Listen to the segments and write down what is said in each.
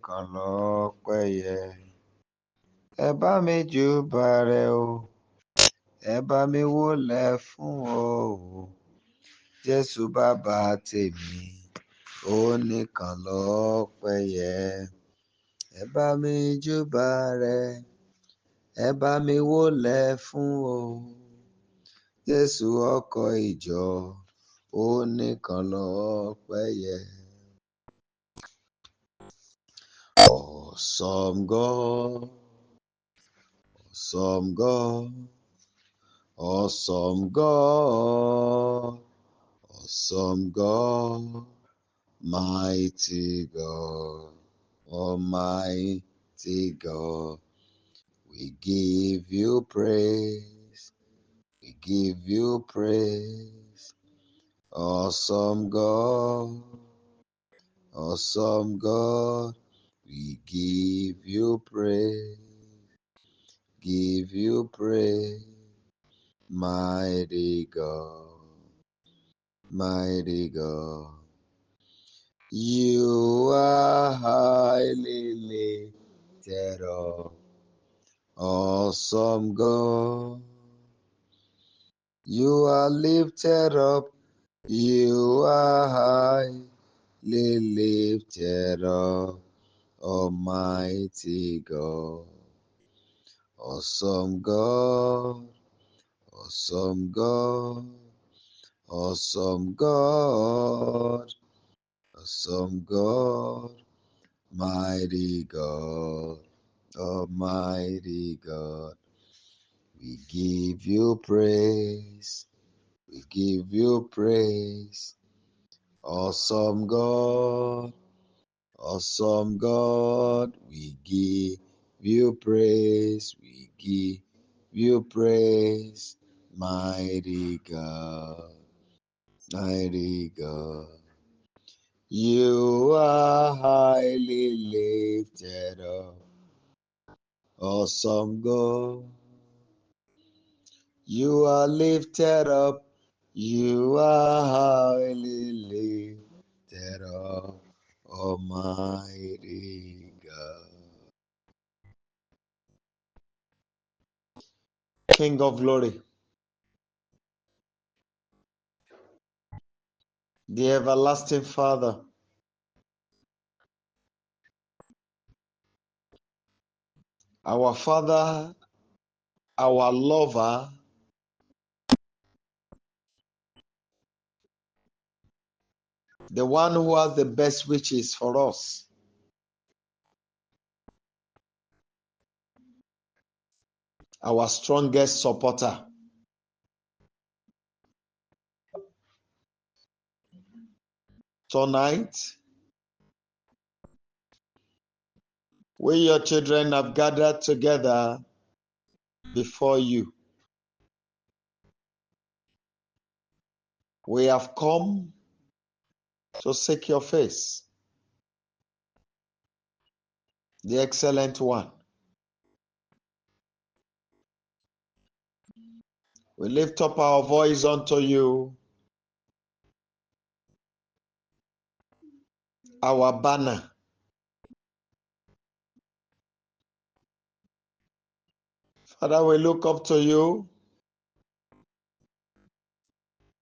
nìkan lọ́pẹ́ yẹ. Ẹ bá mi júbà rẹ̀ o, ẹ bá mi wólẹ̀ fún o. Jésù bàbá tèmi, ó nìkan lọ́pẹ́ yẹ. Ẹ bá mi júbà rẹ̀, ẹ bá mi wólẹ̀ fún o. Jésù ọkọ̀ ìjọ, ó nìkan lọ́pẹ́ yẹ. Awesome God, awesome God, awesome God, awesome God, mighty God, almighty God. We give you praise, we give you praise. Awesome God, awesome God, we give you praise, give you praise. Mighty God, mighty God, you are highly lifted up. Awesome God, you are lifted up, you are highly lifted up. Almighty God, awesome God, awesome God, awesome God, awesome God, mighty God, almighty God. We give you praise, we give you praise. Awesome God, awesome God, we give you praise, we give you praise. Mighty God, mighty God, you are highly lifted up. Awesome God, you are lifted up, you are highly lifted up. Almighty God, King of glory, the everlasting Father, our Father, our lover, the one who has the best wishes for us, our strongest supporter. Tonight, we, your children, have gathered together before you. We have come to seek your face, the excellent one. We lift up our voice unto you, our banner. Father, we look up to you,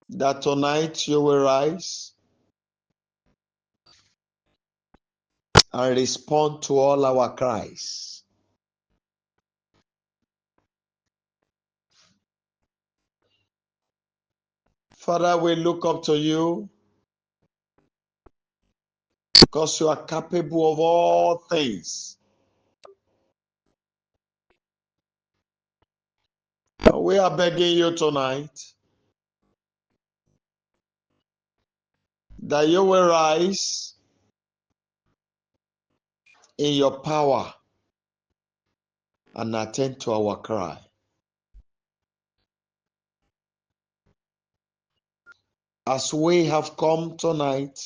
that tonight you will rise and respond to all our cries. Father, we look up to you because you are capable of all things. And we are begging you tonight that you will rise in your power and attend to our cry. As we have come tonight,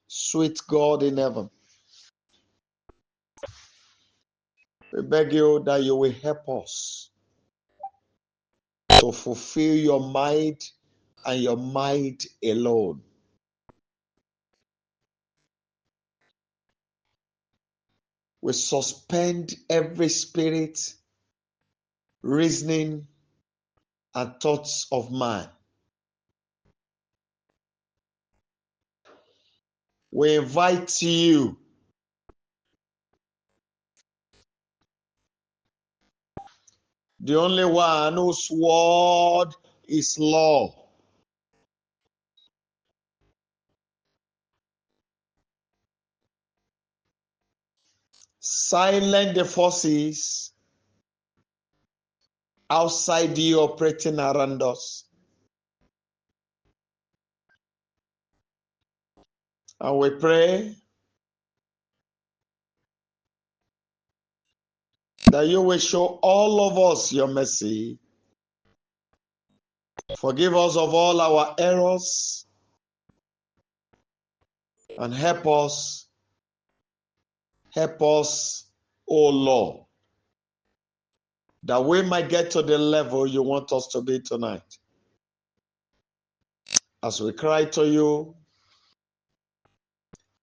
sweet God in heaven, we beg you that you will help us to fulfill your might and your might alone. We suspend every spirit, reasoning, and thoughts of man. We invite you, the only one whose word is law. Silence the forces outside you operating around us. And we pray that you will show all of us your mercy. Forgive us of all our errors and help us, O Lord, that we might get to the level you want us to be tonight. As we cry to you,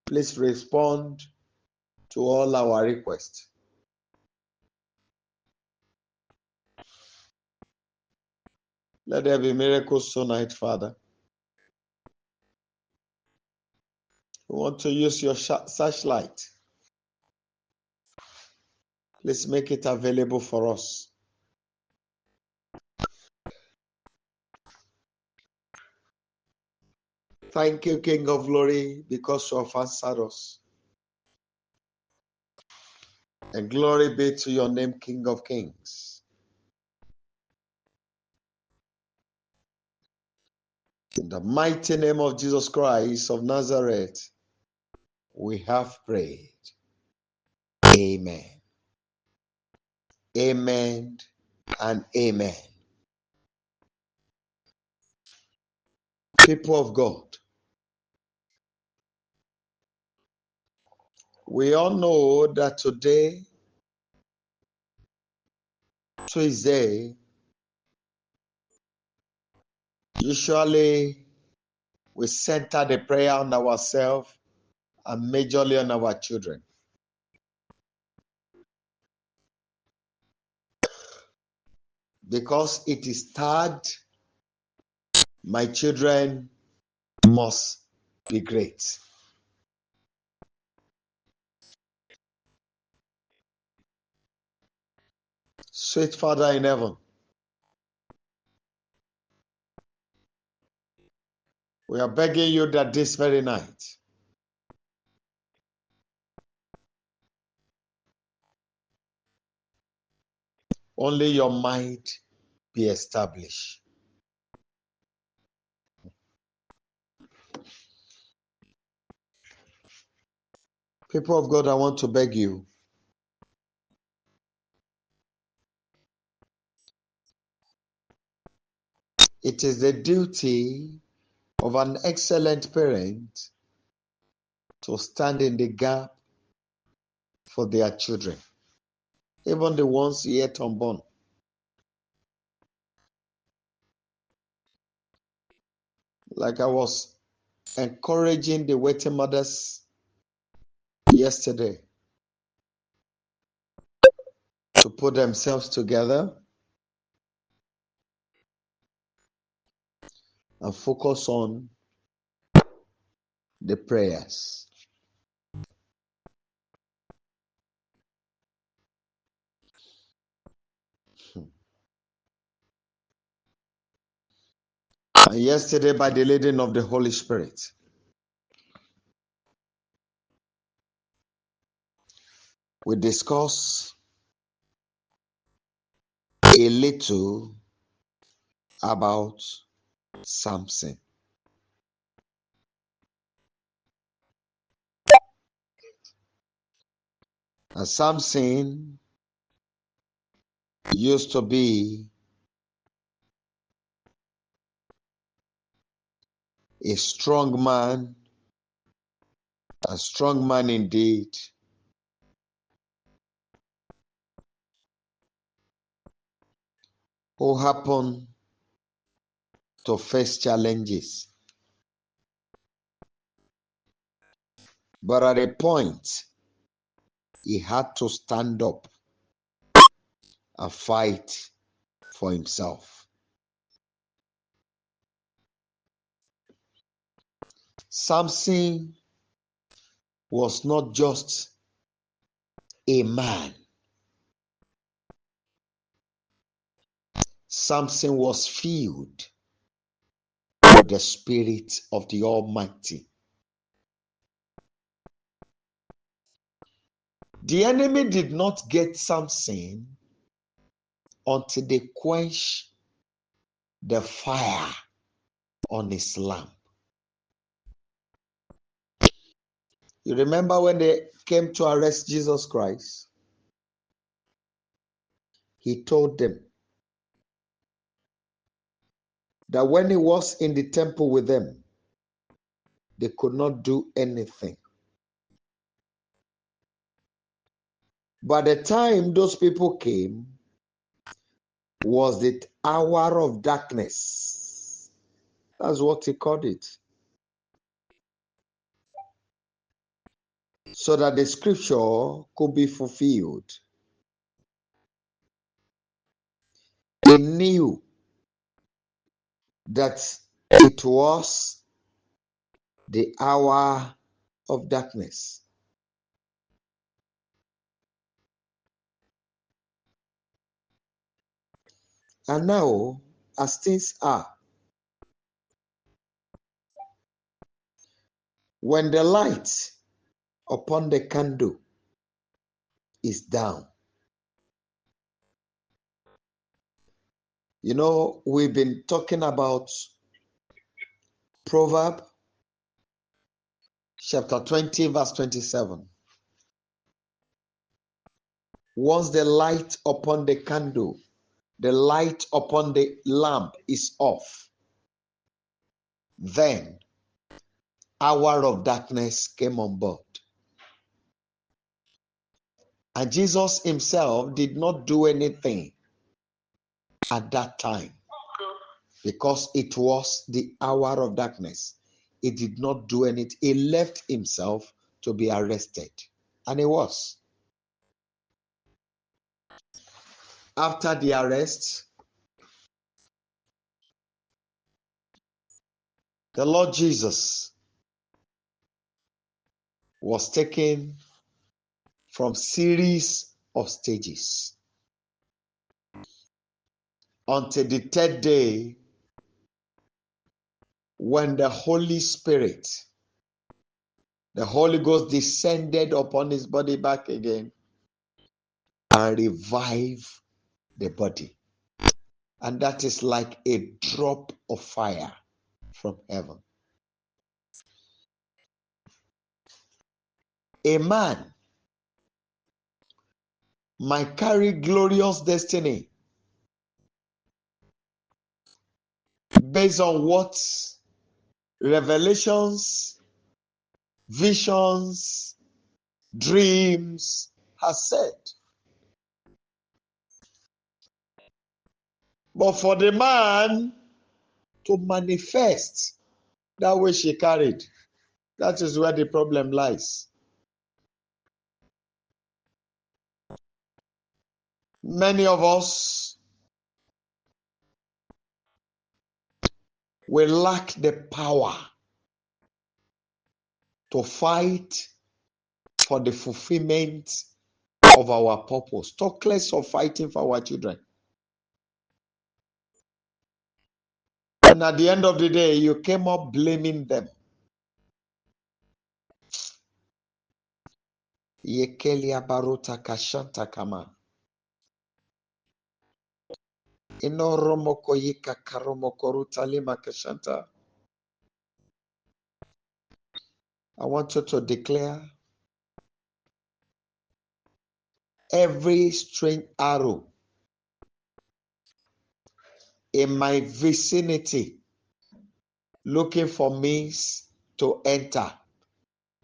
please respond to all our requests. Let there be miracles tonight, Father. We want to use your searchlight. Please make it available for us. Thank you, King of Glory, because you have answered us. And glory be to your name, King of Kings. In the mighty name of Jesus Christ of Nazareth, we have prayed. Amen. Amen and amen. People of God, we all know that today, Tuesday, usually we center the prayer on ourselves and majorly on our children. Because it is third, my children must be great. Sweet Father in heaven, we are begging you that this very night, only your might be established. People of God, I want to beg you, it is the duty of an excellent parent to stand in the gap for their children, even the ones yet unborn. Like I was encouraging the waiting mothers yesterday to put themselves together and focus on the prayers. And yesterday, by the leading of the Holy Spirit, we discussed a little about Samson. And Samson used to be a strong man indeed, who happened to face challenges. But at a point, he had to stand up and fight for himself. Samson was not just a man. Samson was filled with the Spirit of the Almighty. The enemy did not get Samson until they quenched the fire on his lamp. You remember when they came to arrest Jesus Christ? He told them that when he was in the temple with them, they could not do anything. By the time those people came, was the hour of darkness. That's what he called it. So that the scripture could be fulfilled. He knew that it was the hour of darkness. And now, as things are, when the light upon the candle is down, you know, we've been talking about Proverbs chapter 20, verse 27. Once the light upon the candle, the light upon the lamp is off, then hour of darkness came on board. And Jesus himself did not do anything at that time because it was the hour of darkness. He did not do anything. He left himself to be arrested. And he was. After the arrest, the Lord Jesus was taken from series of stages until the third day when the Holy Spirit, the Holy Ghost descended upon his body back again and revived the body. And that is like a drop of fire from heaven. A man might carry glorious destiny based on what revelations, visions, dreams has said. But for the man to manifest that which he carried, that is where the problem lies. Many of us will lack the power to fight for the fulfillment of our purpose. Talk less of fighting for our children. And at the end of the day, you came up blaming them. Yekelia baruta kashanta kama. Inoromoko yika karomoko ruta lima kashanta. I want you to declare every strange arrow in my vicinity looking for means to enter.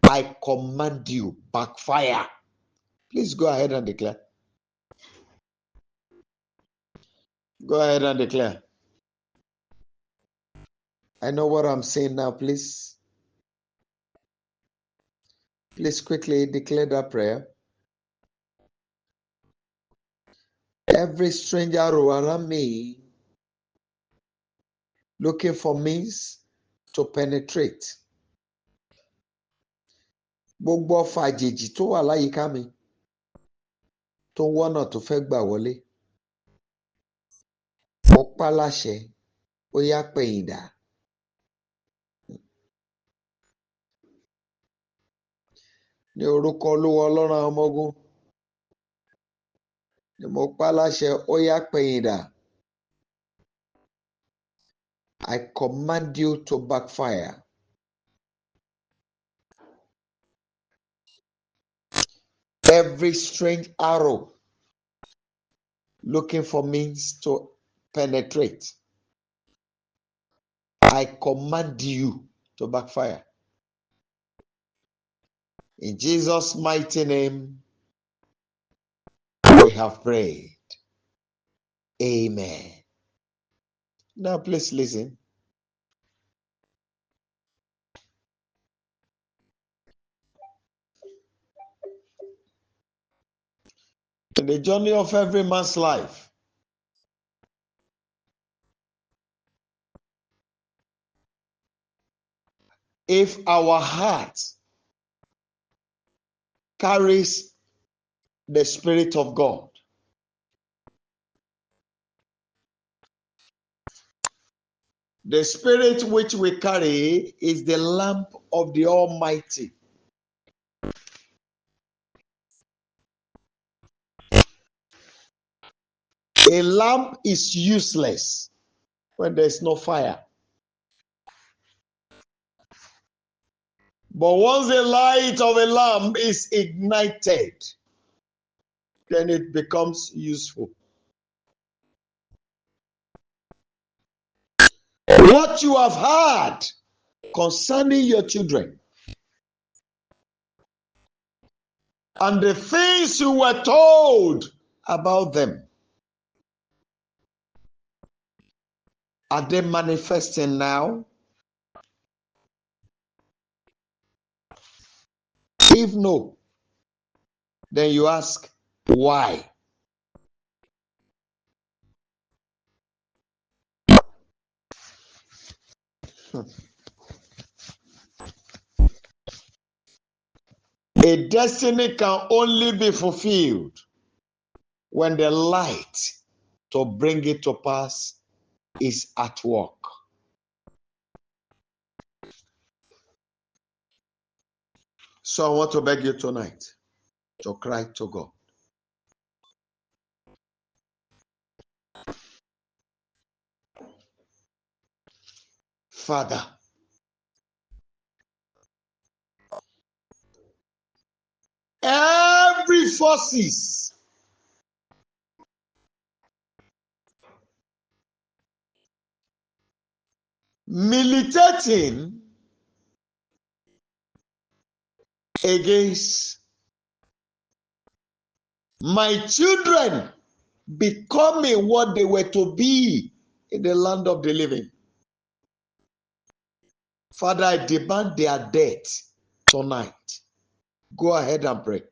I command you, backfire. Please go ahead and declare. Go ahead and declare. I know what I'm saying now, please. Please quickly declare that prayer. Every strange arrow around me looking for means to penetrate. Gbogbo ọfà àjèjì tó wà láyìíká mi tó ń wọ́nà tó fẹ́ gbà wọlé. Mo pa láṣẹ, ó yá pẹ̀yìn dà. Ní orúkọ Olúwa Ọlọ́run àwọn ọmọ ogun ni mo pa láṣẹ, ó yá pẹ̀yìn dà. I command you to backfire. Every strange arrow looking for means to penetrate, I command you to backfire. In Jesus' mighty name, we have prayed. Amen. Now, please listen. In the journey of every man's life, if our heart carries the Spirit of God, the Spirit which we carry is the lamp of the Almighty. A lamp is useless when there's no fire. But once the light of a lamp is ignited, then it becomes useful. What you have heard concerning your children and the things you were told about them, are they manifesting now? If no, then you ask, why? A destiny can only be fulfilled when the light to bring it to pass is at work. So I want to beg you tonight to cry to God. Father, every forces militating against my children becoming what they were to be in the land of the living. Father, I demand their death tonight. Go ahead and pray.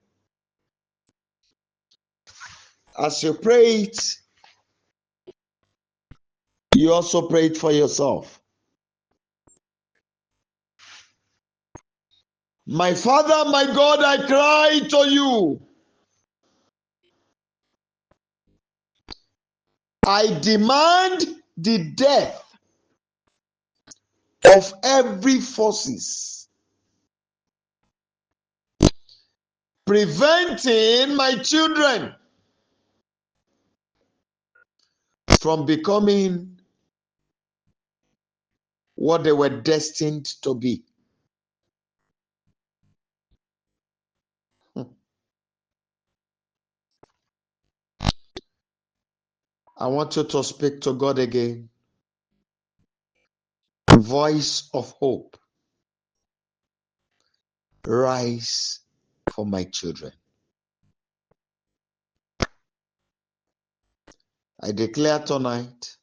As you pray it, you also pray it for yourself. My Father, my God, I cry to you. I demand the death of every forces preventing my children from becoming what they were destined to be. I want you to speak to God again. Voice of hope. Rise for my children. I declare tonight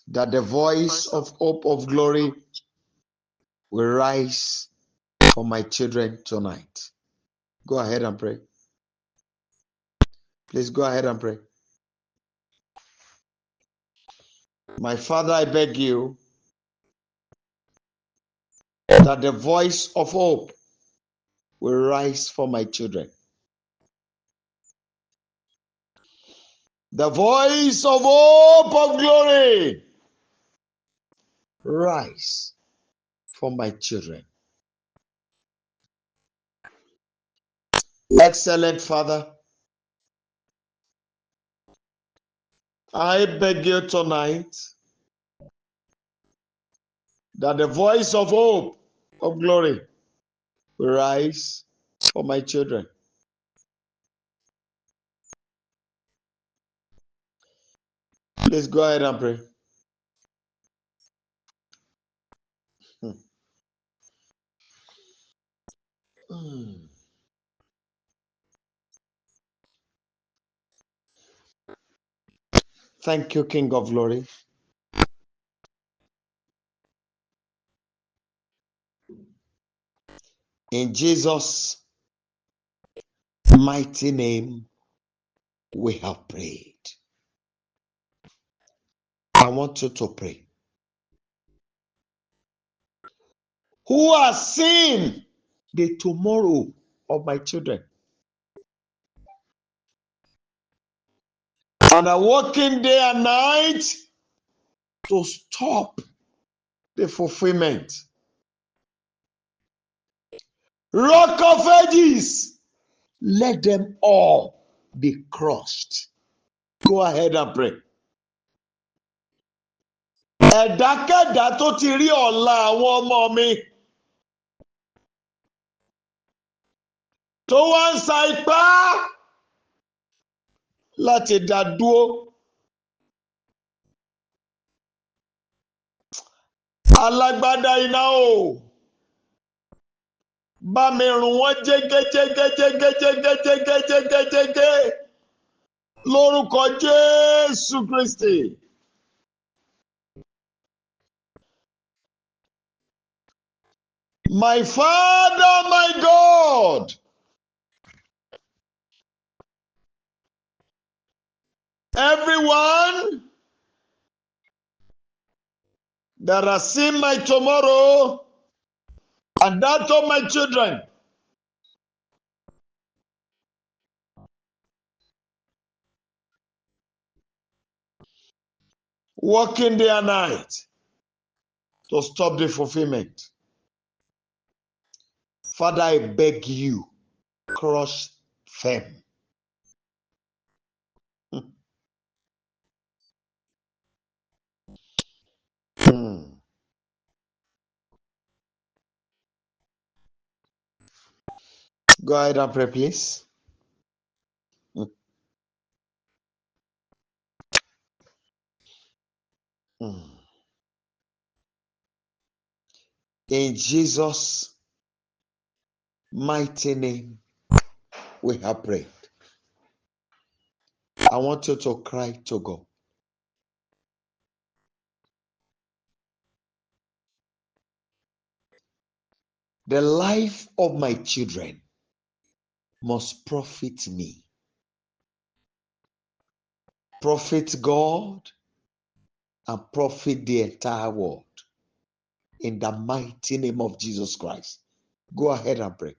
that the voice of hope of glory will rise for my children tonight. Go ahead and pray. Please go ahead and pray. My Father, I beg you that the voice of hope will rise for my children. The voice of hope of glory rise for my children. Excellent Father, I beg you tonight that the voice of hope of glory will rise for my children. Please go ahead and pray. Thank you, King of Glory. In Jesus' mighty name, we have prayed. I want you to pray. Who has seen the tomorrow of my children and are working day and night to stop the fulfillment? Rock of Ages, let them all be crushed. Go ahead and pray. Ẹ̀dákẹ́dá tó ti rí ọ̀la àwọn ọmọ mi tó wá ń sa ipá láti dá dúró. Alágbádá iná o, bá mi rún wọ́n jégéjégéjégéjégéjégéjégé lórúkọ Jésù Kristi. My Father, my God, everyone that has seen my tomorrow and that of my children, working day and night to stop the fulfillment. Father, I beg you, crush them. Go ahead and pray, please. In Jesus' mighty name, we have prayed. I want you to cry to God. The life of my children must profit me, profit God, and profit the entire world. In the mighty name of Jesus Christ. Go ahead and pray.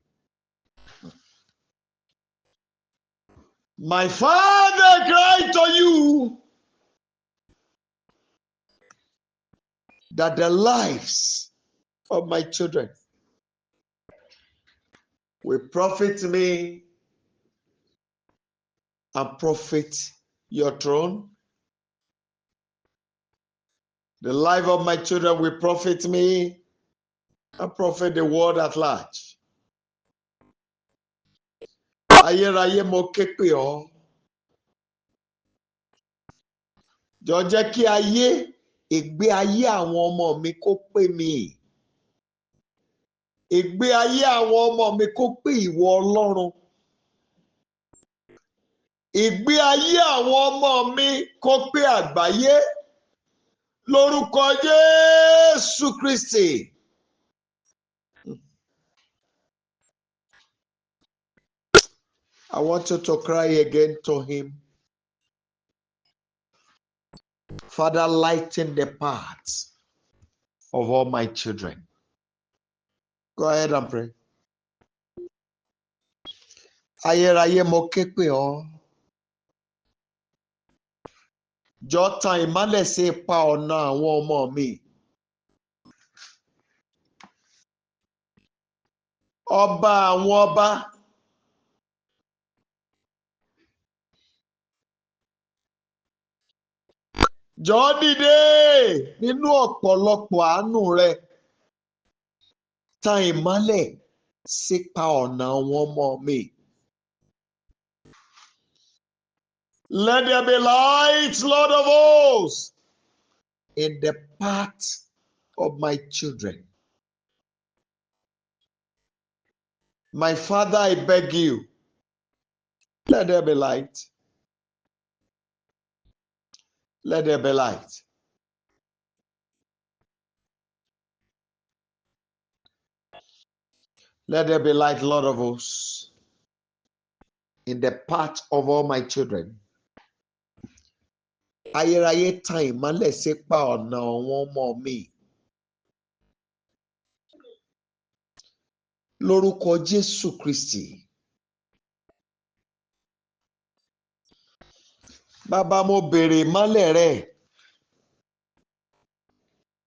My Father, cry to you that the lives of my children will profit me and profit your throne. The life of my children will profit me and profit the world at large. Ayérayé mo ké pè ọ́. Jọ̀ọ́ jẹ́ kí ìgbé ayé àwọn ọmọ mi kó pè mí. Ìgbé ayé àwọn ọmọ mi kó pè ìwọ Ọlọ́run. Ìgbé ayé àwọn ọmọ mi kó pè àgbáyé. Lórúkọ Jésù Kristi. I want you to cry again to him. Father, lighten the paths of all my children. Go ahead and pray. Ayérayé mo ké pè ọ́. Jọ̀ọ́ tan ìmọ́lẹ̀ sí ipa ọ̀nà àwọn ọmọ mi. Ọba àwọn ọba. Jọ̀ọ́ dìde nínú ọ̀pọ̀lọpọ̀ àánú rẹ. Tan ìmọ́lẹ̀ sípa ọ̀nà àwọn ọmọ mi. Let there be light, Lord of hosts, in the path of my children. My Father, I beg you, let there be light. Let there be light. Let there be light, Lord of hosts, in the path of all my children. Ayérayé tan ìmọ́lẹ̀ sípa ọ̀nà àwọn ọmọ mi. Lórúkọ Jésù Kristi. Bàbá mo béèrè ìmọ́lẹ̀ rẹ.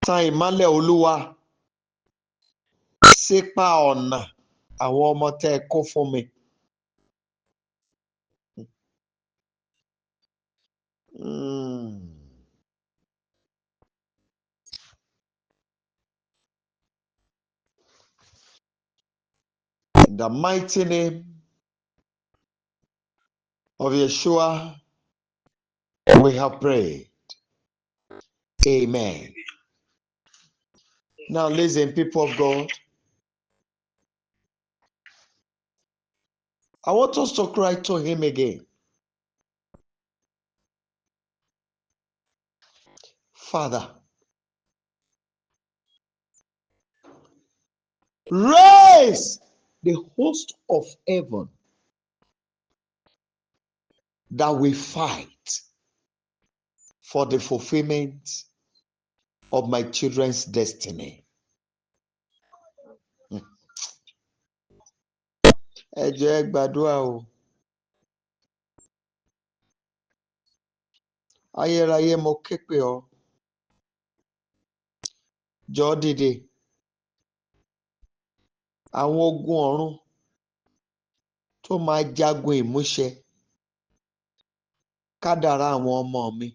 Tan ìmọ́lẹ̀ Olúwa sípa ọ̀nà àwọn ọmọ tẹ́ ẹ kó fún mi. In the mighty name of Yeshua, we have prayed. Amen. Now listen, people of God. I want us to cry to him again. Father, raise the host of heaven that we fight for the fulfillment of my children's destiny. Ẹ jẹ́ gbàdúrà o. Ayérayé mo ké pè ọ́. Jọ̀ọ́ dìde. Àwọn ogun ọ̀run tó máa jagun ìmúṣẹ kádàrá àwọn ọmọ mi.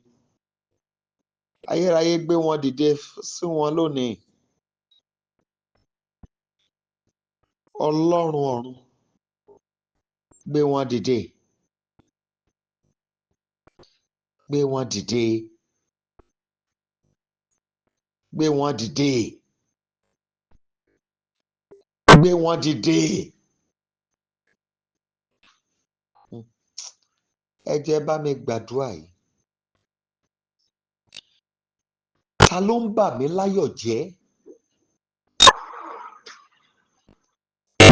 Ayérayé gbé wọn dìde sí wọn lónìí. Ọlọ́run ọ̀run gbé wọn dìde. Gbé wọn dìde. Gbé wọn dìde. Gbé wọn dìde. Ẹ jẹ́ bá mi gbàdúrà yìí. Ta ló ń bà mí láyọ̀ jẹ́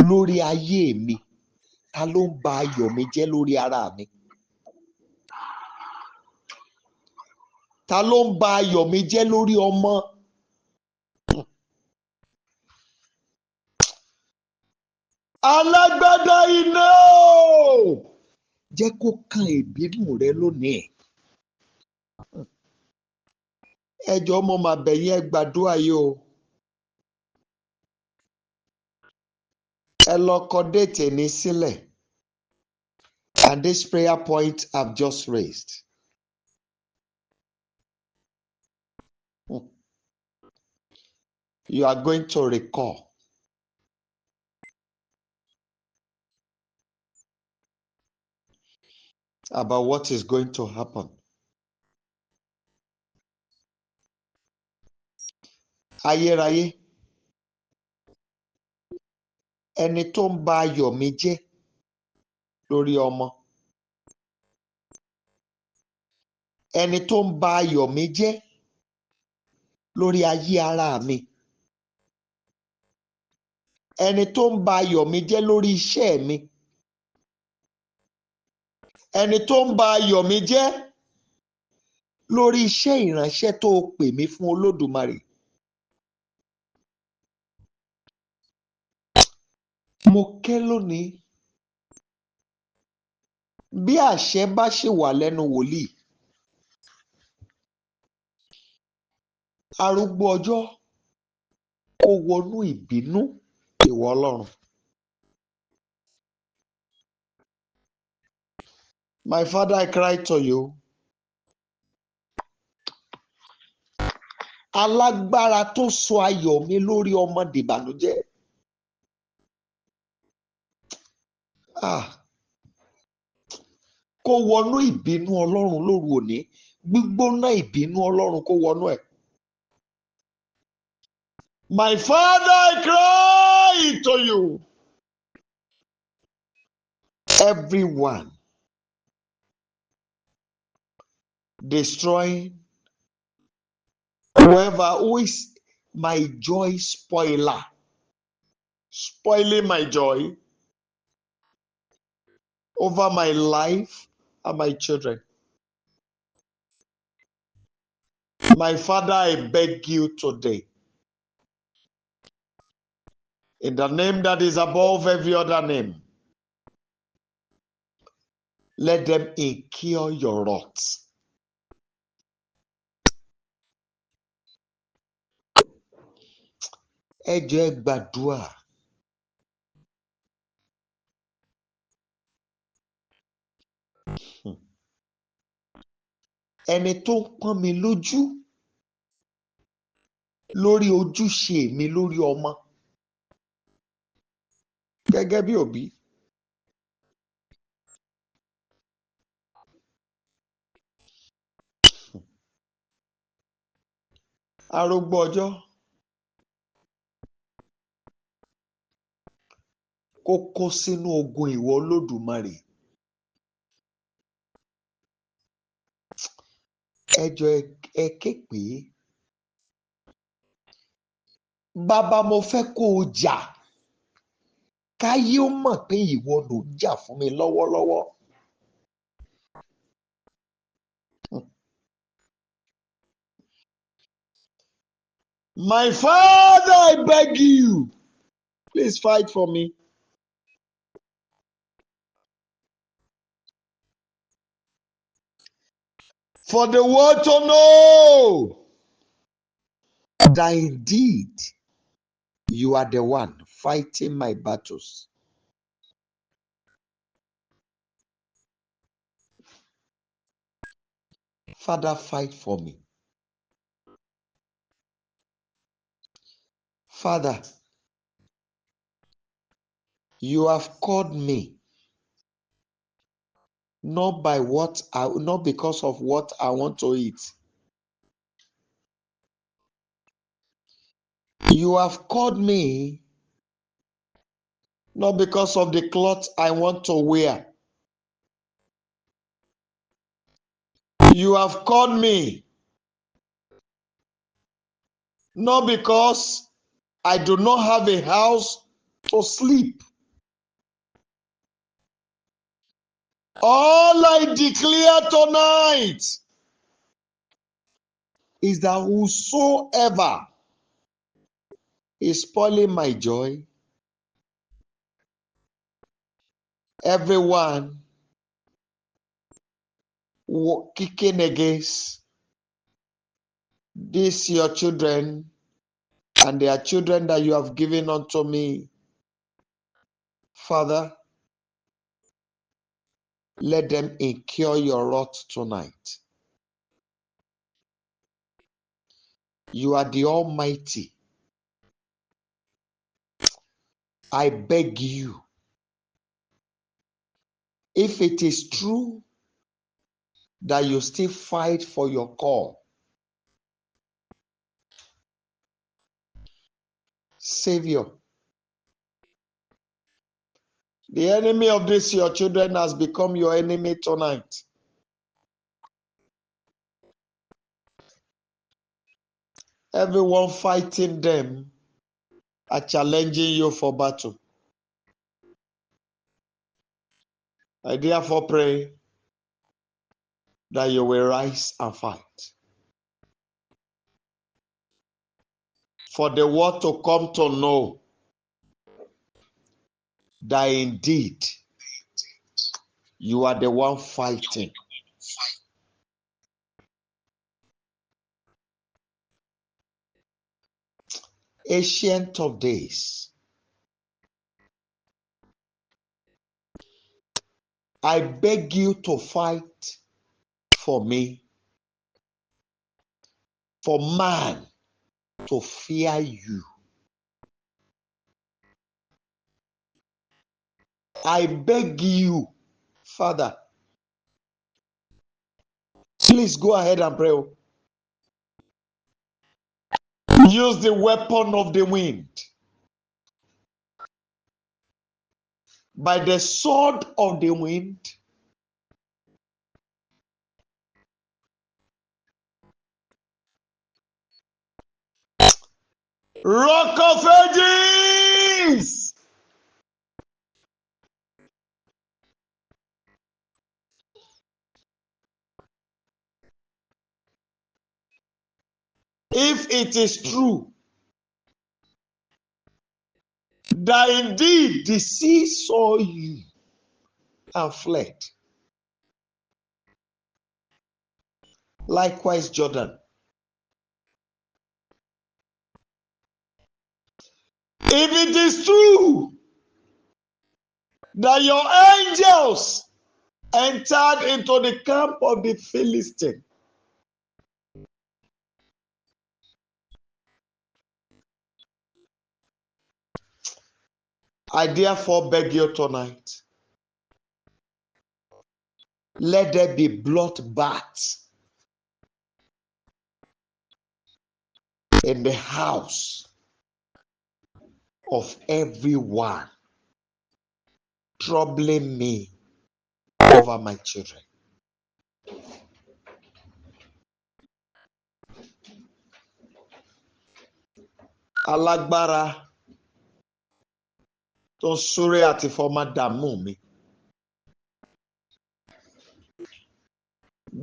lórí ayé mi? Ta ló ń ba ayọ̀ mi jẹ́ lórí ara mi? Ta ló ń ba ayọ̀ mi jẹ́ lórí ọmọ? Alágbádá iná jẹ́ kó kan ìbínú rẹ lónìí. Ẹ jọ̀ọ́ mo máa bẹ̀ yín, ẹ gbàdúrà yìí o. Ẹ lọ kọ déètì ní sílẹ̀. And this prayer point I've just raised. You are going to recall about what is going to happen. Ayérayé, ẹni tó ń ba ayọ̀ mi jẹ́ lórí ọmọ. Ẹni tó ń ba ayọ̀ mi jẹ́ lórí ayé ara mi. Ẹni tó ń ba ayọ̀ mi jẹ́ lórí iṣẹ́ mi. ẹni tó ń ba ayọ̀ mi jẹ́ lórí iṣẹ́ ìránṣẹ́ tó pè mí fún Olódùmarè. Mo ké lónìí, bí àṣẹ bá ṣì wà lẹ́nu wòlíì, arúgbó ọjọ́ kó wọnú ìbínú ìwọ Ọlọ́run. My Father, I cry to you. Alágbára tó sọ ayọ̀ mi lórí ọmọ dìbànújẹ́. Kó wọnú ìbínú Ọlọ́run lóru òní, gbígbóná ìbínú Ọlọ́run kó wọnú ẹ̀. My Father, I cry to you. Everyone destroying who is my joy spoiler, spoiling my joy over my life and my children. My Father, I beg you today, in the name that is above every other name, let them incur your wrath. Ẹ jọ̀ọ́ ẹ gbàdúrà. Ẹni tó ń pọ́n mi lójú lórí ojúṣe mi lórí ọmọ gẹ́gẹ́ bí òbí. Arúgbó ọjọ́ kó kó sínú ogun ìwọ Olódùmarè. Ẹ jọ̀ọ́ ẹ ké pè é. Bàbá, mo fẹ́ kó o jà káyé ó mọ̀ pé ìwọ ló ń jà fún mi lọ́wọ́lọ́wọ́. My Father, I beg you, please fight for me. For the world to know that indeed you are the one fighting my battles. Father, fight for me. Father, you have called me not because of what I want to eat. You have called me not because of the clothes I want to wear. You have called me not because I do not have a house to sleep. All I declare tonight is that whosoever is spoiling my joy, everyone kicking against these your children and their children that you have given unto me, Father, let them incur your wrath tonight. You are the Almighty. I beg you, if it is true that you still fight for your call, Savior, the enemy of this your children has become your enemy tonight. Everyone fighting them are challenging you for battle. I therefore pray that you will rise and fight. For the world to come to know that indeed you are the one fighting. Ancient of days, I beg you to fight for me, for man to fear you. I beg you, Father, please go ahead and pray. Use the weapon of the wind. By the sword of the wind, Rock of Ages, if it is true that indeed the sea saw you and fled, likewise Jordan, if it is true that your angels entered into the camp of the Philistine, I therefore beg you tonight, let there be bloodbath in the house of everyone troubling me over my children. Alágbára tó ń súré àti fọmọ dààmú mi.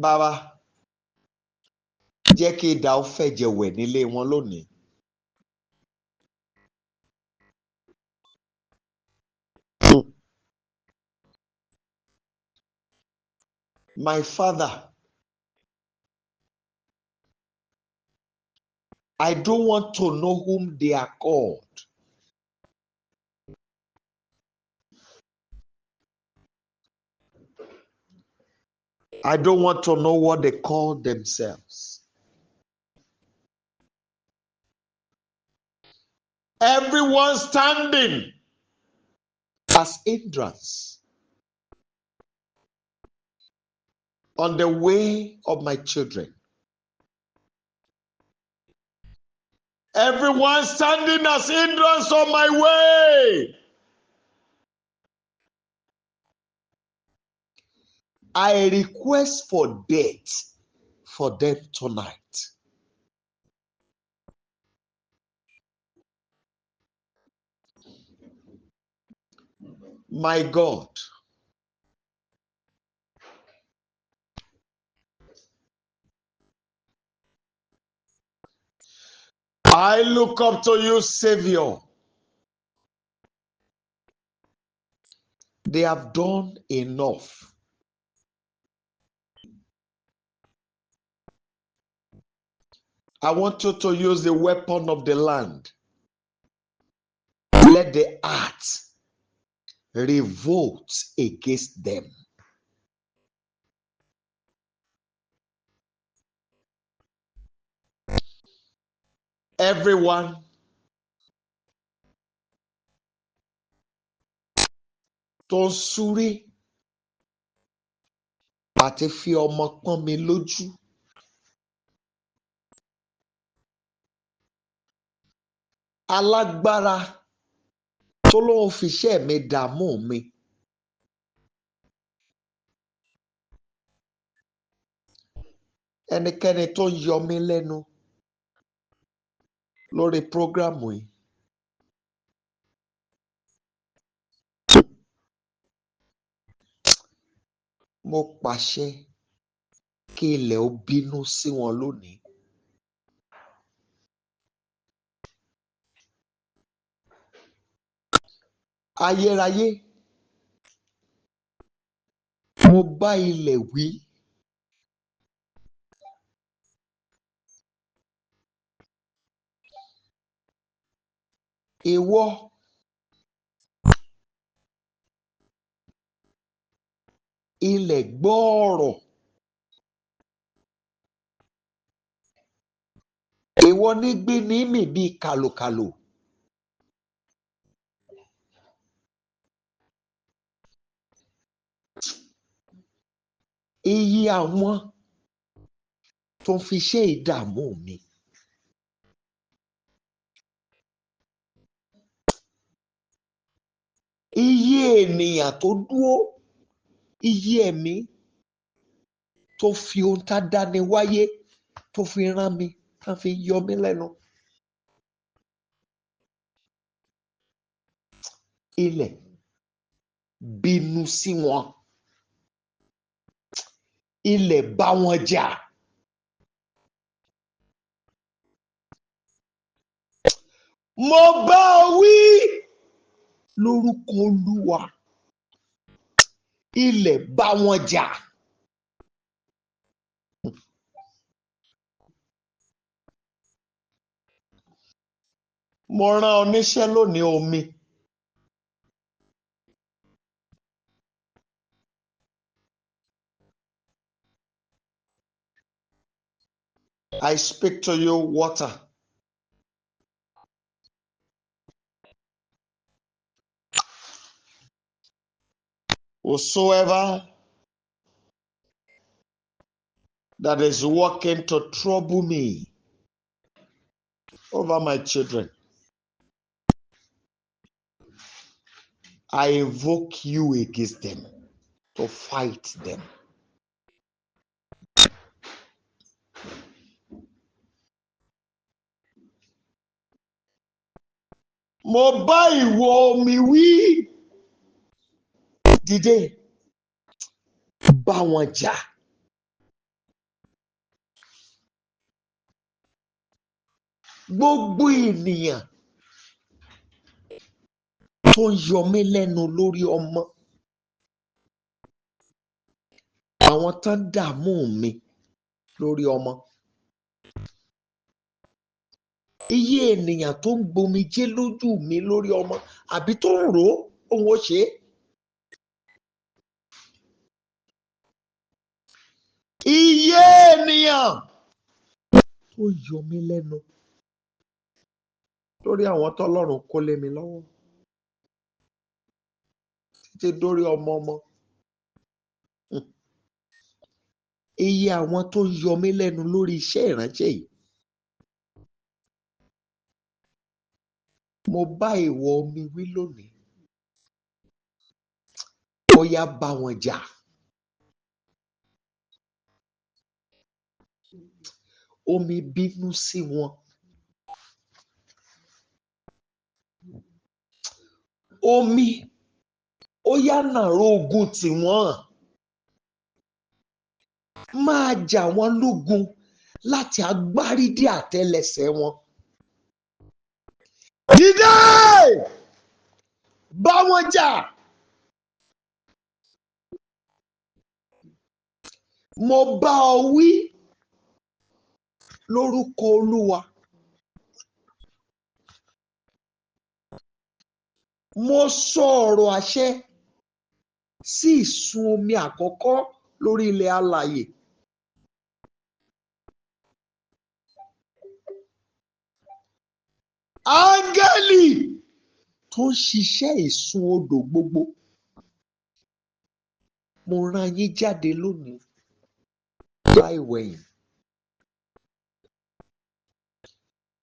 Bàbá, jẹ́ kí idà ó fẹ̀jẹ̀ wẹ̀ nílé wọn lónìí. My Father, I don't want to know whom they are called. I don't want to know what they call themselves. Everyone standing as hindrance on the way of my children. Everyone standing as hindrance on my way. I request for death for them tonight. My God, I look up to you, Savior. They have done enough. I want you to use the weapon of the land. Let the earth revolt against them. Everyone tó ń súré àti fi ọmọ pọ́n mi lójú. Alágbára tó lóun fiṣẹ́ mi dààmú mi. Ẹnikẹ́ni tó ń yọ mí lẹ́nu lórí prógrámù yìí. Mo pàṣẹ kí ilẹ̀ ó bínú sí wọn lónìí. Ayérayé, mo bá ilẹ̀ wí. Ìwọ ilẹ̀ gbọ́ ọ̀rọ̀. Ìwọ ní gbíní mì bíi kàlòkàlò. Iye àwọn tó fi ṣe ìdààmú mi. Iye ènìyàn tó dúró, iye ẹ̀mí tó fi ohun tá dáni wáyé tó fi rán mi, tá fi yọ mí lẹ́nu. Ilẹ̀ bínú sí wọn. Ilẹ̀ bá wọn jà. Mo bá ọ wí lórúkọ Olúwa. Ilẹ̀ bá wọn jà. Mo rán ọ níṣẹ́ lónìí, omi. I speak to you, water. Whosoever that is working to trouble me over my children, I invoke you against them to fight them. Mo bá ìwọ omi wí. Dìde, bá wọn jà. Gbogbo ènìyàn tó ń yọ mí lẹ́nu lórí ọmọ, àwọn tó ń dààmú mi lórí ọmọ, iye ènìyàn tó ń gbomijé lójú mi lórí ọmọ àbí tó ń rò ó òun ó ṣe é. Iye ènìyàn tó yọ mí lẹ́nu lórí àwọn tọ́lọ́run kó lé mi lọ́wọ́ títí dórí ọmọ ọmọ. Iye àwọn tó yọ mí lẹ́nu lórí iṣẹ́ ìránṣẹ́ yìí. Mo bá ìwọ omi wí lónìí. Ó yá bá wọn jà. Omi bínú sí wọn. Omi ó yá nàró ogun tì wọ́n. Máa jà wọ́n lógun láti agbárí dé àtẹ́lẹsẹ̀ wọn. Dìde! Bá wọn jà. Mo bá ọ wí lórúkọ Olúwa. Mo sọ ọ̀rọ̀ àṣẹ sí ìsun omi àkọ́kọ́ lórí ilẹ̀ alààyè. Áńgẹ́lì tó ń ṣiṣẹ́ ìsun odò gbogbo, mo rán yín jáde lónìí láì wẹ̀yìn.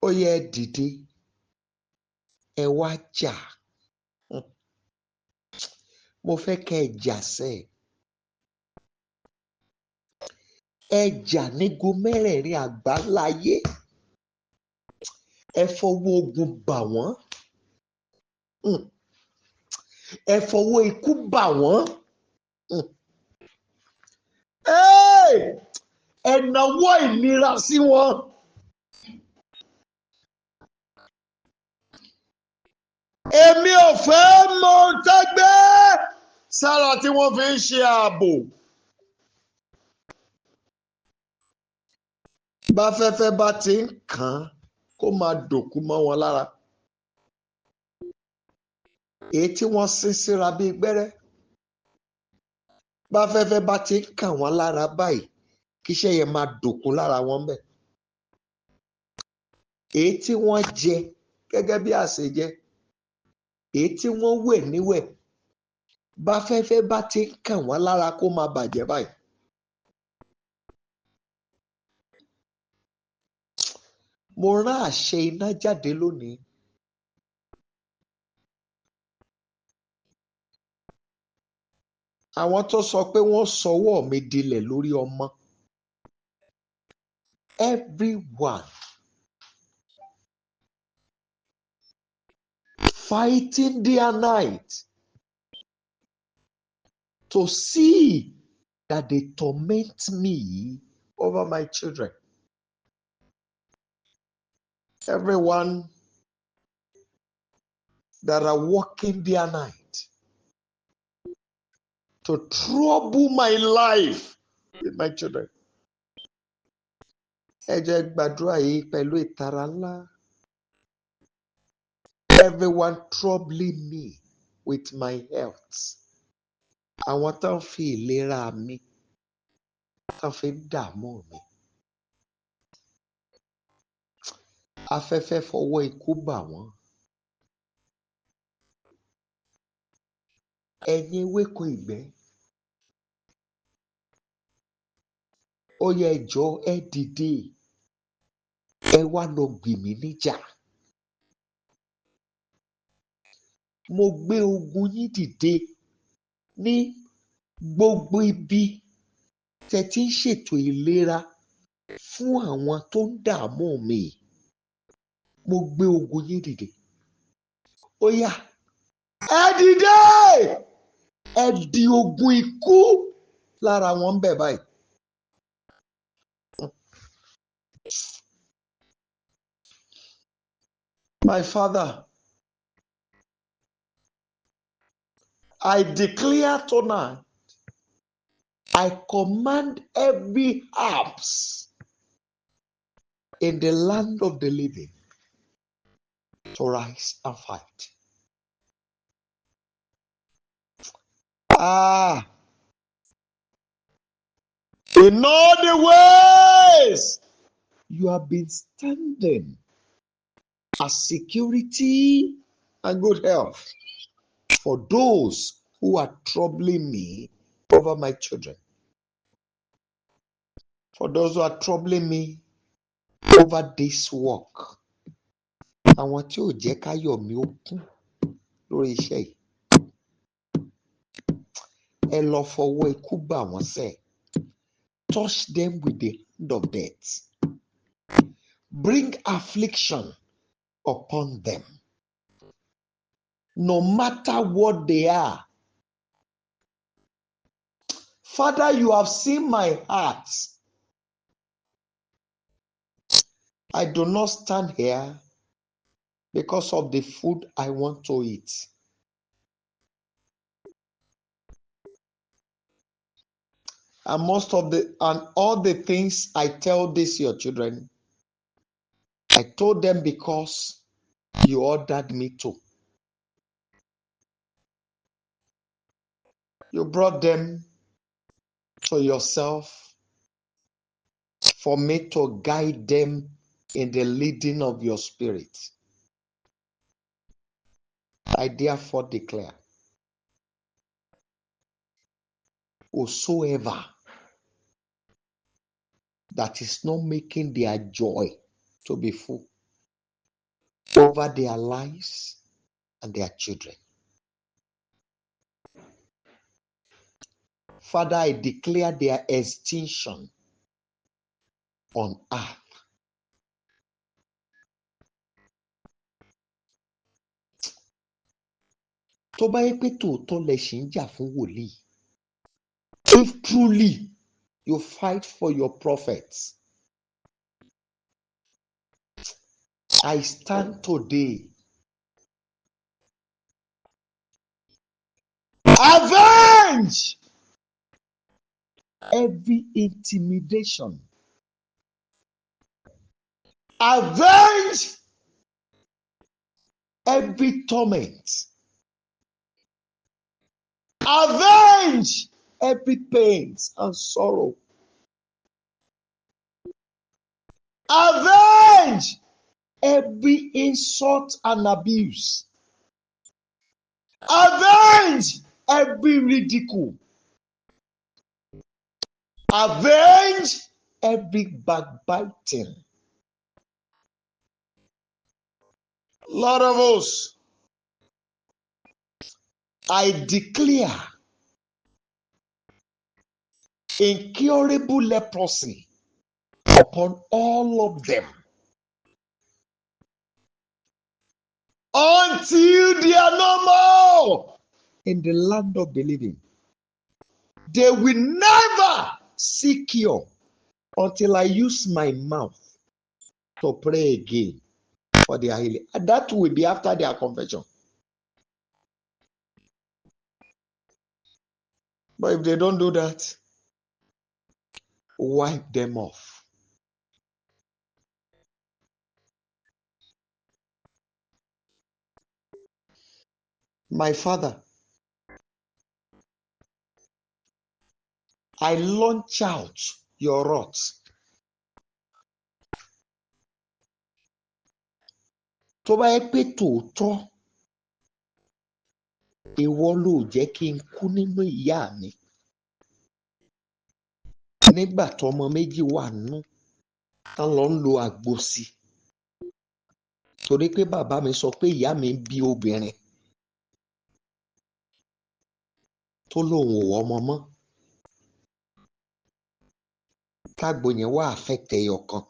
Ó yẹ ẹ dìde, ẹ wá jà. Mo fẹ́ kẹ́ ẹ jà sẹ́. Ẹ jà nígun mẹ́rẹ̀ẹ̀rin àgbáláyé. Ẹ fọwọ́ ogun bà wọ́n. Ẹ fọwọ́ ikú bà wọ́n. ẹ̀nàwó ìnira sí wọn. Èmi ò fẹ́ mọ tẹ́gbẹ́ sára tí wọ́n fi ń ṣe ààbò. Báfẹ́fẹ́ bá ti ń kàn án kó máa dòkú mọ́ wọn lára. Èyí tí wọ́n sín síra bíi gbẹ́rẹ́. Báfẹ́fẹ́ bá ti ń kàn wọ́n lára báyìí kíṣẹ́ yẹn máa dòkú lára wọn bẹ́ẹ̀. Èyí tí wọ́n jẹ gẹ́gẹ́ bí àṣejẹ. Èyí tí wọ́n wẹ̀ níwẹ̀. Báfẹ́fẹ́ bá ti ń kàn wọ́n lára kó máa bàjẹ́ báyìí. Mo rán àṣẹ iná jáde lónìí. Àwọn tó sọ pé wọ́n sọwọ́ mi dilẹ̀ lórí ọmọ. Everyone fighting day and night to see that they torment me over my children. Everyone that are working day and night to trouble my life with my children. Ẹ jẹ́ gbàdúrà yìí pẹ̀lú ìtara ńlá. Everyone troubling me with my health. Àwọn tó ń fi ìlera mi tó fi ń dààmú mi. Afẹ́fẹ́ fọwọ́ ikú bà wọ́n. Ẹ̀yin ewéko ìgbẹ́. Ó yẹ ẹ jọ̀ọ́ ẹ dìde. Ẹ wá lọ gbè mí níjà. Mo gbé ogun yín dìde ní gbogbo ibi tẹ́ ti ń ṣètò ìlera fún àwọn tó ń dààmú mi. Mo gbé ogun yín dìde. Ó yá, ẹ dìde! Ẹ di ogun ikú lára wọn ń bẹ̀ báyìí. My Father, I declare tonight, I command every herbs in the land of the living to rise and fight. In all the ways you have been standing as security and good health for those who are troubling me over my children. For those who are troubling me over this work. Àwọn tí ò jẹ́ káyọ̀ mi ó kún lórí iṣẹ́ yìí. Ẹ lọ fọwọ́ ikú bà wọ́n sẹ́. Touch them with the hand of death. Bring affliction upon them. No matter what they are. Father, you have seen my heart. I do not stand here because of the food I want to eat. And all the things I tell these your children, I told them because you ordered me to. You brought them to yourself for me to guide them in the leading of your spirit. I therefore declare, whosoever that is not making their joy to be full over their lives and their children. Father, I declare their extinction on earth. Tó bá yẹ pé tòótọ́ lẹ ṣì ń jà fún wòlíì, if truly You fight for your prophets. I stand today. Avenge every intimidation. Avenge every torment. Avenge every pain and sorrow. Avenge every insult and abuse. Avenge every ridicule. Avenge every backbiting. Lord of hosts, I declare incurable leprosy upon all of them until they are no more in the land of the living. They will never see cure until I use my mouth to pray again for their healing. And that will be after their confession. But if they don't do that, wipe them off. My Father, I launch out your wrath. Tó bá yẹ pé tòótọ́ ìwọ ló jẹ́ kí n kú nínú ìyá mi nígbà tọmọ méjì wà nínú tán lọ ń lo àgbo sí torí pé bàbá mi sọ pé ìyá mi ń bí obìnrin tó lòun ò ọmọ mọ́ kágbo yẹn wá affect ẹyọ kan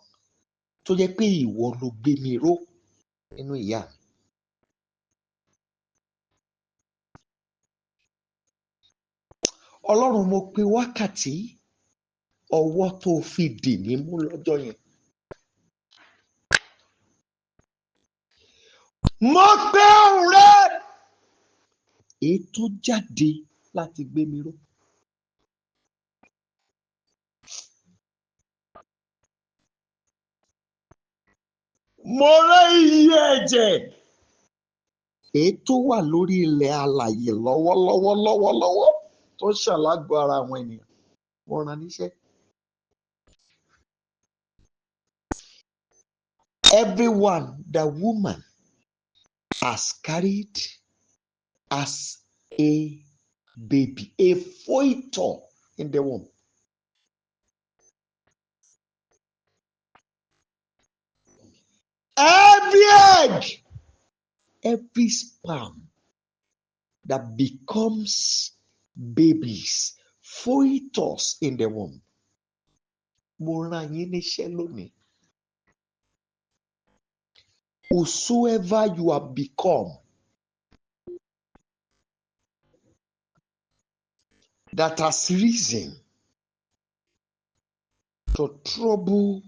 tó jẹ́ pé ìwọ ló gbé mi ró nínú ìyá mi. Ọlọ́run, mo pe wákàtí ọwọ́ tó fi dì mí mú lọ́jọ́ yẹn. Mo pe ohùn rẹ èyí tó jáde láti gbé mi ró. Mo rán iye ẹ̀jẹ̀ èyí tó wà lórí ilẹ̀ alààyè lọ́wọ́lọ́wọ́ tó ṣàlágbó ara àwọn ènìyàn. Mo rán níṣẹ́. Everyone that woman has carried as a baby, a foetus in the womb. Every egg, every sperm that becomes babies, foetus in the womb. Mo rán yín níṣẹ́ lónìí. Whosoever you have become, that has risen to trouble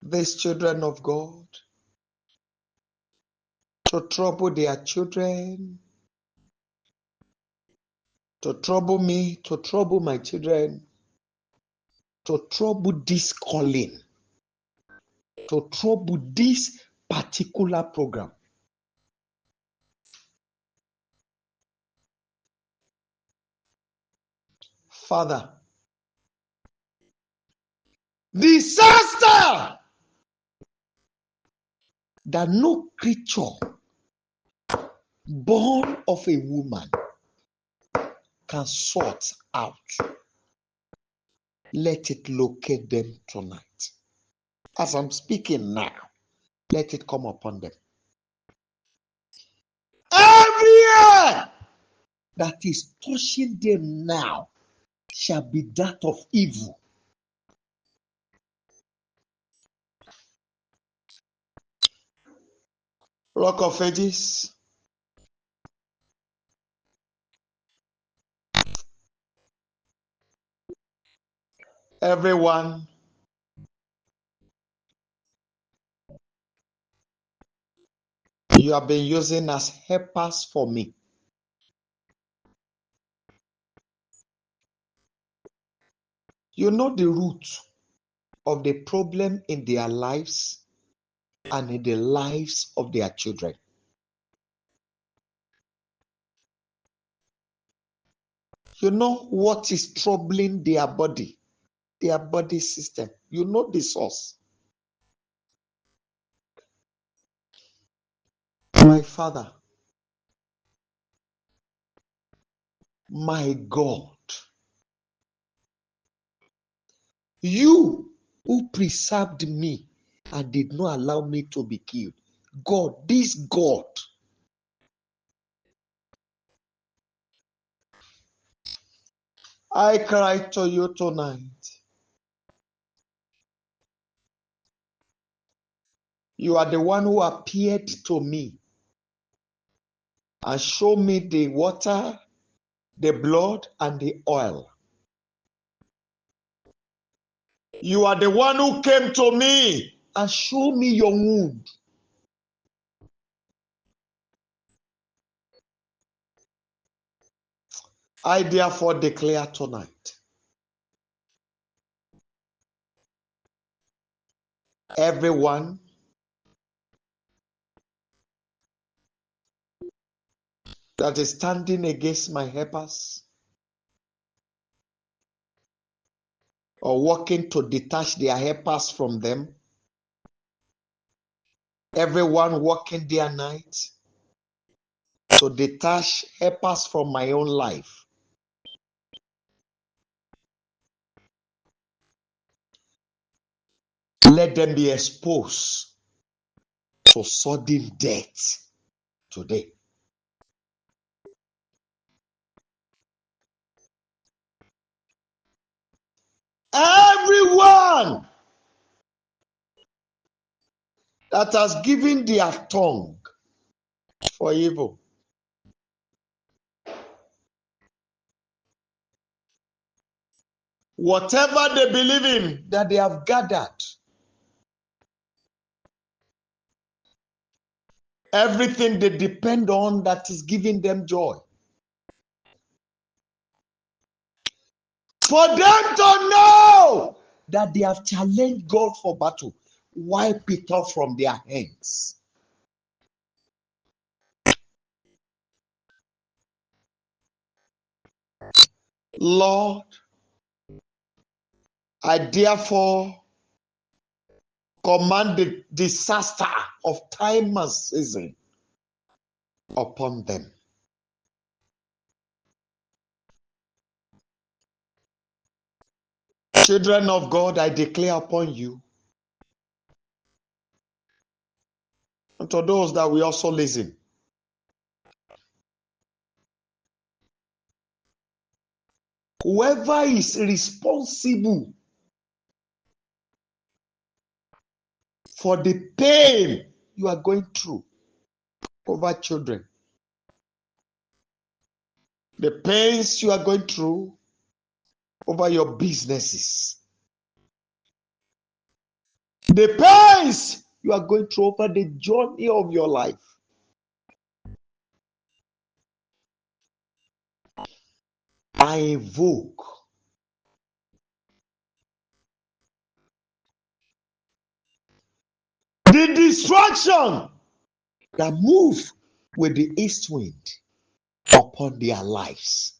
these children of God, to trouble their children, to trouble me, to trouble my children, to trouble this calling, to trouble this particular program. Father, disaster that no creature born of a woman can sort out. Let it locate them tonight. As I'm speaking now, let it come upon them. Every year that is touching them now shall be that of evil. Rock of Ages, Everyone you have been using as helpers for me. You know the root of the problem in their lives and in the lives of their children. You know what is troubling their body system. You know the source. My Father, my God, you who preserved me and did not allow me to be killed. God, this God, I cry to you tonight. You are the one who appeared to me and showed me the water, the blood, and the oil. You are the one who came to me and showed me your wound. I therefore declare tonight, everyone that is standing against my helpers or working to detach their helpers from them, everyone working their night to detach helpers from my own life, let them be exposed to sudden death today. Everyone that has given their tongue for evil, whatever they believe in that they have gathered, everything they depend on that is giving them joy, for them to know that they have challenged God for battle, wipe it off from their hands. Lord, I therefore command the disaster of time and season upon them. Children of God, I declare upon you, and to those that will also listen, whoever is responsible for the pain you are going through over children, the pains you are going through over your businesses, the pains you are going through over the journey of your life, I invoke the destruction that move with the east wind upon their lives.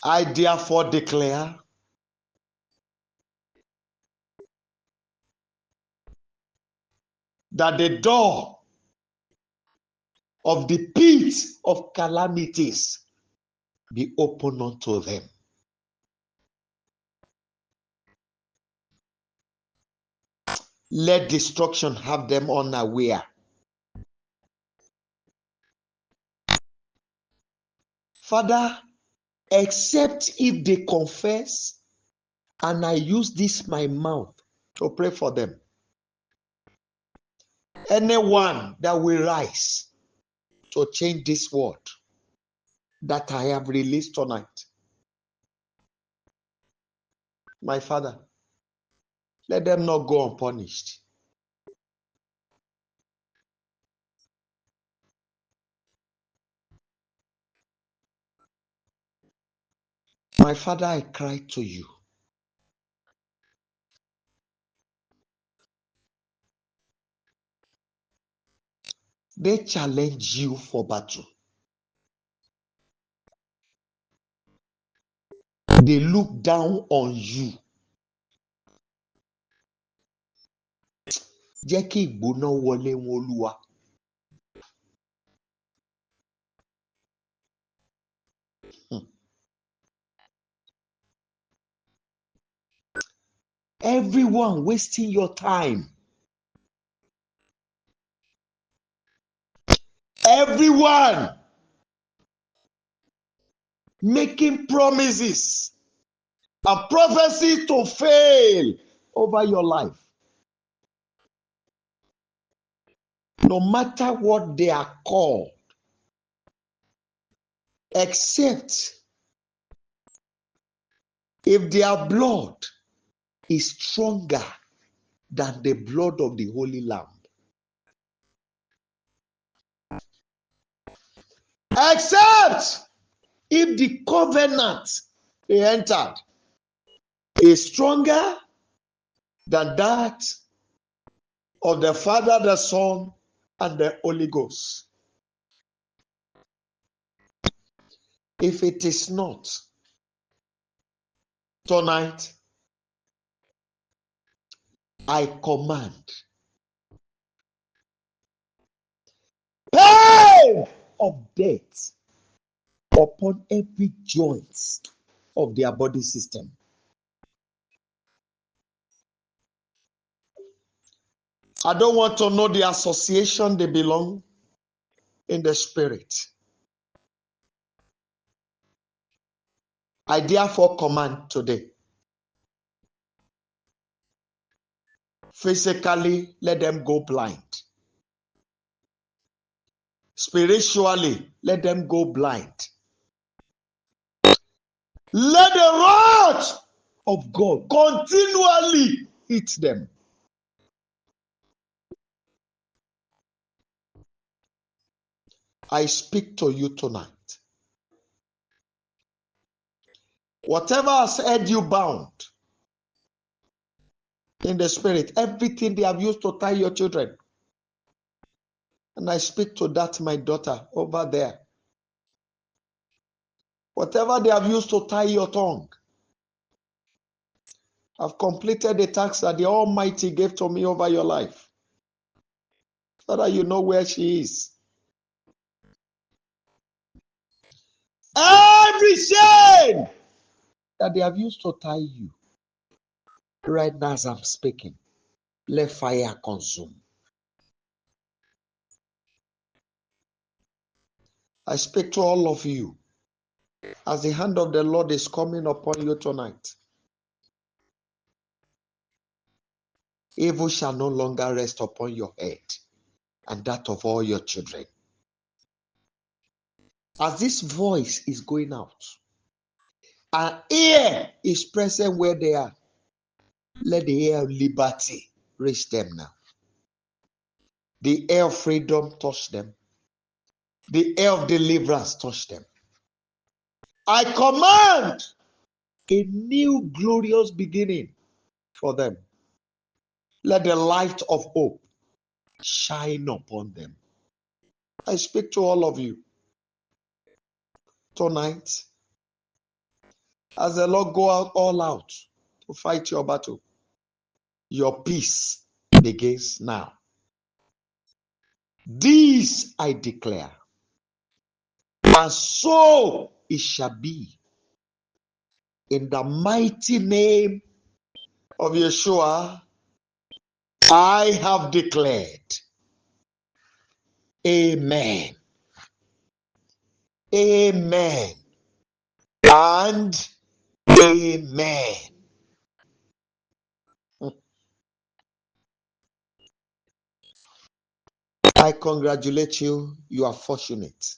I therefore declare that the door of the pit of calamities be open unto them. Let destruction have them unaware. Father, except if they confess and I use this my mouth to pray for them, anyone that will rise to change this word that I have released tonight. My Father, let them not go unpunished. My Father, I cry to you. They challenge you for battle. They look down on you. Jẹ́ kí ìgbóná wọlé wọn Olúwa. Everyone wasting your time. Everyone making promises and prophecies to fail over your life. No matter what they are called, except if their blood is stronger than the blood of the Holy Lamb. Except if the covenant they entered is stronger than that of the Father, the Son, and the Holy Ghost. If it is not, tonight, I command pain of death upon every joint of their body system. I don't want to know the association they belong in the spirit. I therefore command today, physically, let them go blind. Spiritually, let them go blind. Let the wrath of God continually hit them. I speak to you tonight. Whatever has held you bound in the spirit, everything they have used to tie your children. And I speak to that, my daughter, over there. Whatever they have used to tie your tongue, I've completed the task that the Almighty gave to me over your life. Father, you know where she is. Every chain that they have used to tie you, right now as I'm speaking, let fire consume. I speak to all of you as the hand of the Lord is coming upon you tonight. Evil shall no longer rest upon your head and that of all your children. As this voice is going out, an ear is present where they are. Let the air of liberty reach them now. The air of freedom touch them. The air of deliverance touch them. I command a new glorious beginning for them. Let the light of hope shine upon them. I speak to all of you tonight as the Lord go out all out to fight your battle. Your peace begins now. This I declare, and so it shall be. In the mighty name of Yeshua, I have declared. Amen. Amen. And amen. I congratulate you. You are fortunate.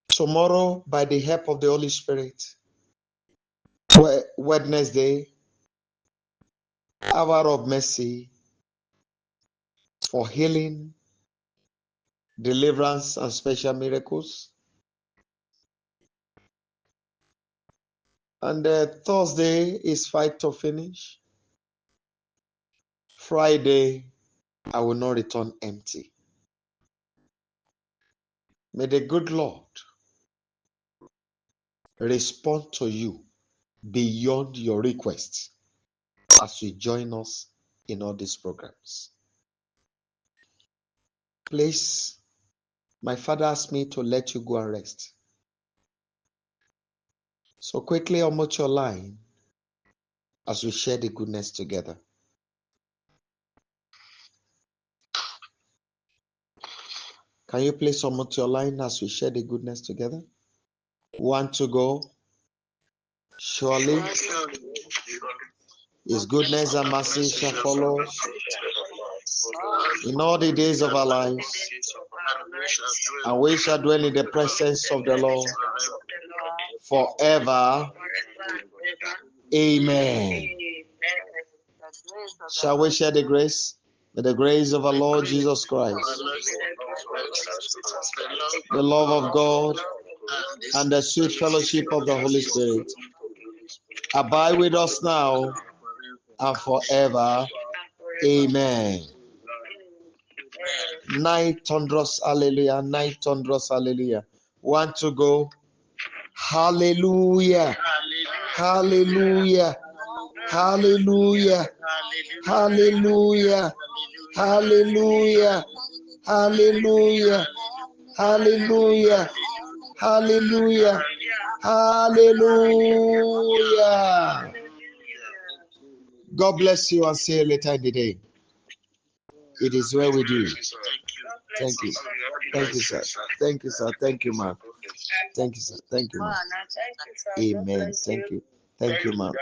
Tomorrow, by the help of the Holy Spirit, Wednesday, hour of mercy for healing, deliverance, and special miracles. And Thursday is fight to finish. Friday, I will not return empty. May the good Lord respond to you beyond your requests as you join us in all these programs. Please, my father asked me to let you go and rest. So quickly unmute your line as we share the goodness together. Can you please unmute your line as we share the goodness together? 1 to go. Surely His goodness and mercy shall follow us in all the days of our lives, and we shall dwell in the presence of the Lord forever. Amen. Shall we share the grace? May the grace of our Lord Jesus Christ, the love of God, and the sweet fellowship of the Holy Spirit abide with us now and forever. Amen. 9 thunderous hallelujah. 9 thunderous hallelujah. 1 to go. Hallelujah. Hallelujah. Hallelujah. Hallelujah. Hallelujah. Hallelujah. Hallelujah. Hallelujah. Hallelujah. God bless you and see you later in the day. It is well with you. Thank you. Thank you, sir. Thank you, sir. Thank you, ma'am. Thank you, sir. Thank you, ma'am. Amen. Thank you. Thank you, ma'am.